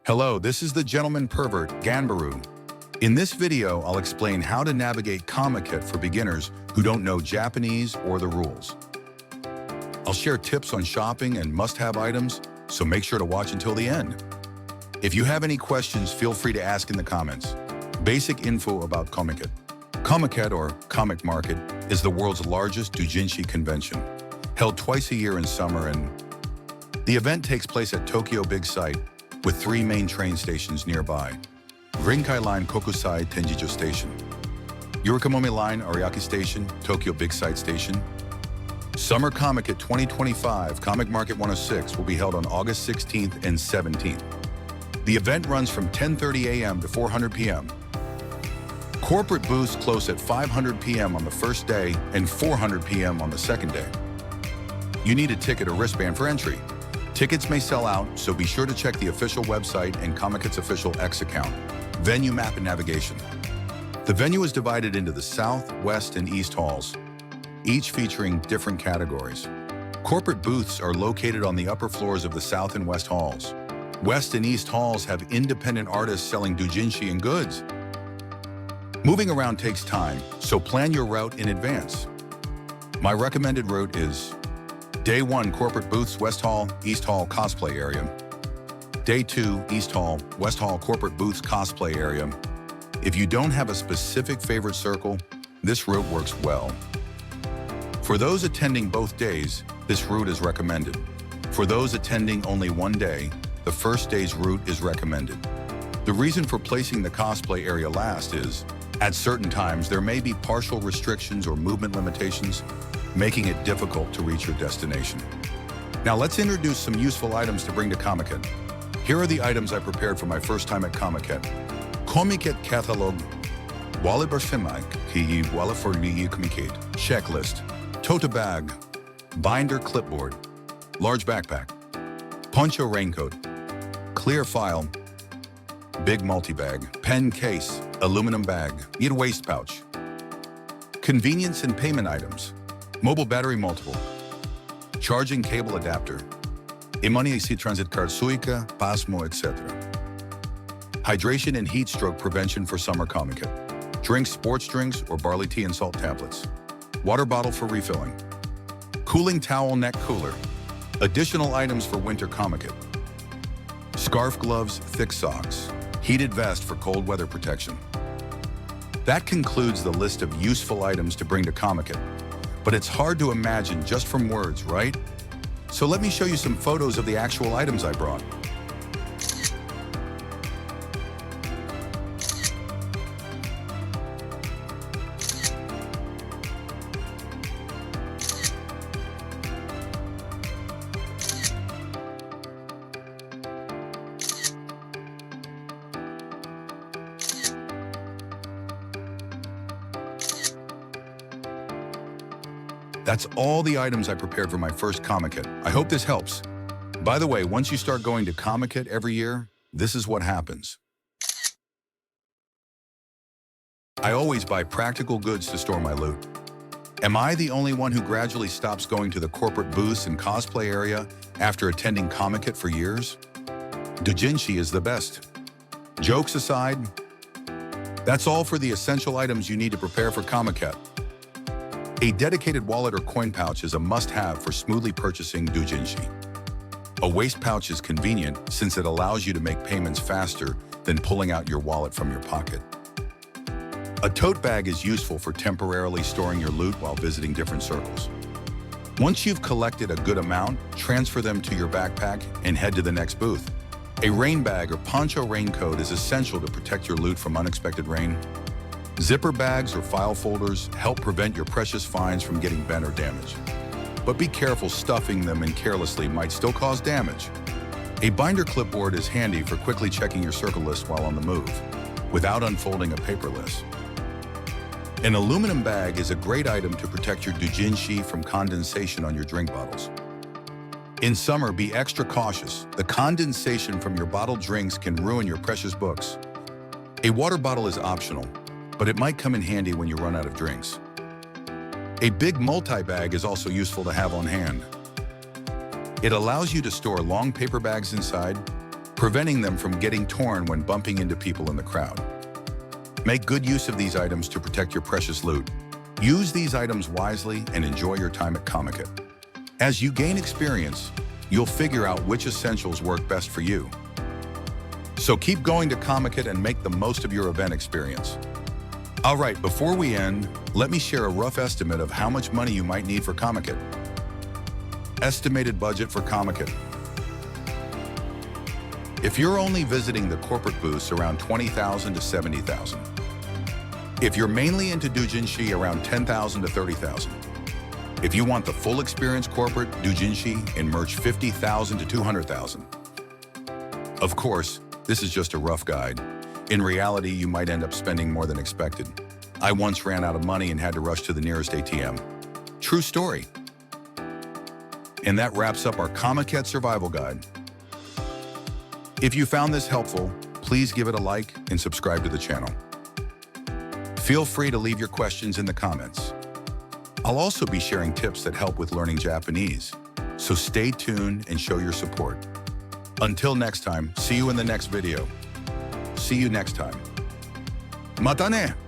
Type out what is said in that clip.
Hello, this is the gentleman pervert, Ganbaru. In this video, I'll explain how to navigate Comiket for beginners who don't know Japanese or the rules. I'll share tips on shopping and must-have items, so make sure to watch until the end. If you have any questions, feel free to ask in the comments. Basic info about Comiket. Comiket, or Comic Market, is the world's largest doujinshi convention, held twice a year in summer, and the event takes place at Tokyo Big Sight, with 3 main train stations nearby: Rinkai Line Kokusai Tenjijo Station, Yurikamomi Line Ariake Station, Tokyo Big Sight Station. Summer Comiket 2025 Comic Market 106 will be held on August 16th and 17th. The event runs from 10:30 a.m. to 4:00 p.m. Corporate booths close at 5:00 p.m. on the first day and 4:00 p.m. on the second day. You need a ticket or wristband for entry. Tickets may sell out, so be sure to check the official website and Comiket's official X account. Venue map and navigation. The venue is divided into the South, West, and East halls, each featuring different categories. Corporate booths are located on the upper floors of the South and West halls. West and East halls have independent artists selling doujinshi and goods. Moving around takes time, so plan your route in advance. My recommended route is Day 1, Corporate Booths, West Hall, East Hall, Cosplay Area. Day 2, East Hall, West Hall, Corporate Booths, Cosplay Area. If you don't have a specific favorite circle, this route works well. For those attending both days, this route is recommended. For those attending only one day, the first day's route is recommended. The reason for placing the cosplay area last is, at certain times, there may be partial restrictions or movement limitations, making it difficult to reach your destination. Now let's introduce some useful items to bring to Comiket. Here are the items I prepared for my first time at Comiket. Comiket Catalog, Wallet Barshimai, Ki Wallet for Comiket, Checklist, Tote Bag, Binder Clipboard, Large Backpack, Poncho Raincoat, Clear File, Big Multi-Bag, Pen Case, Aluminum Bag, Need Waist Pouch. Convenience and payment items. Mobile battery multiple, charging cable adapter, Imani AC transit card Suica, Pasmo, etc. Hydration and heat stroke prevention for summer Comiket. Drinks, sports drinks, or barley tea and salt tablets. Water bottle for refilling. Cooling towel neck cooler. Additional items for winter Comiket. Scarf, gloves, thick socks. Heated vest for cold weather protection. That concludes the list of useful items to bring to Comiket. But it's hard to imagine just from words, right? So let me show you some photos of the actual items I brought. That's all the items I prepared for my first Comiket. I hope this helps. By the way, once you start going to Comiket every year, this is what happens. I always buy practical goods to store my loot. Am I the only one who gradually stops going to the corporate booths and cosplay area after attending Comiket for years? Doujinshi is the best. Jokes aside, that's all for the essential items you need to prepare for Comiket. A dedicated wallet or coin pouch is a must-have for smoothly purchasing doujinshi. A waist pouch is convenient since it allows you to make payments faster than pulling out your wallet from your pocket. A tote bag is useful for temporarily storing your loot while visiting different circles. Once you've collected a good amount, transfer them to your backpack and head to the next booth. A rain bag or poncho raincoat is essential to protect your loot from unexpected rain. Zipper bags or file folders help prevent your precious finds from getting bent or damaged. But be careful, stuffing them in carelessly might still cause damage. A binder clipboard is handy for quickly checking your circle list while on the move, without unfolding a paper list. An aluminum bag is a great item to protect your doujinshi from condensation on your drink bottles. In summer, be extra cautious. The condensation from your bottled drinks can ruin your precious books. A water bottle is optional, but it might come in handy when you run out of drinks. A big multi-bag is also useful to have on hand. It allows you to store long paper bags inside, preventing them from getting torn when bumping into people in the crowd. Make good use of these items to protect your precious loot. Use these items wisely and enjoy your time at Comiket. As you gain experience, you'll figure out which essentials work best for you. So keep going to Comiket and make the most of your event experience. All right, before we end, let me share a rough estimate of how much money you might need for Comiket. Estimated budget for Comiket. If you're only visiting the corporate booths, around 20,000 to 70,000. If you're mainly into doujin around 10,000 to 30,000. If you want the full experience corporate doujin and merch, 50,000 to 200,000. Of course, this is just a rough guide. In reality, you might end up spending more than expected. I once ran out of money and had to rush to the nearest ATM. True story. And that wraps up our Comiket survival guide. If you found this helpful, please give it a like and subscribe to the channel. Feel free to leave your questions in the comments. I'll also be sharing tips that help with learning Japanese, so stay tuned and show your support. Until next time, see you in the next video. See you next time. Mata ne!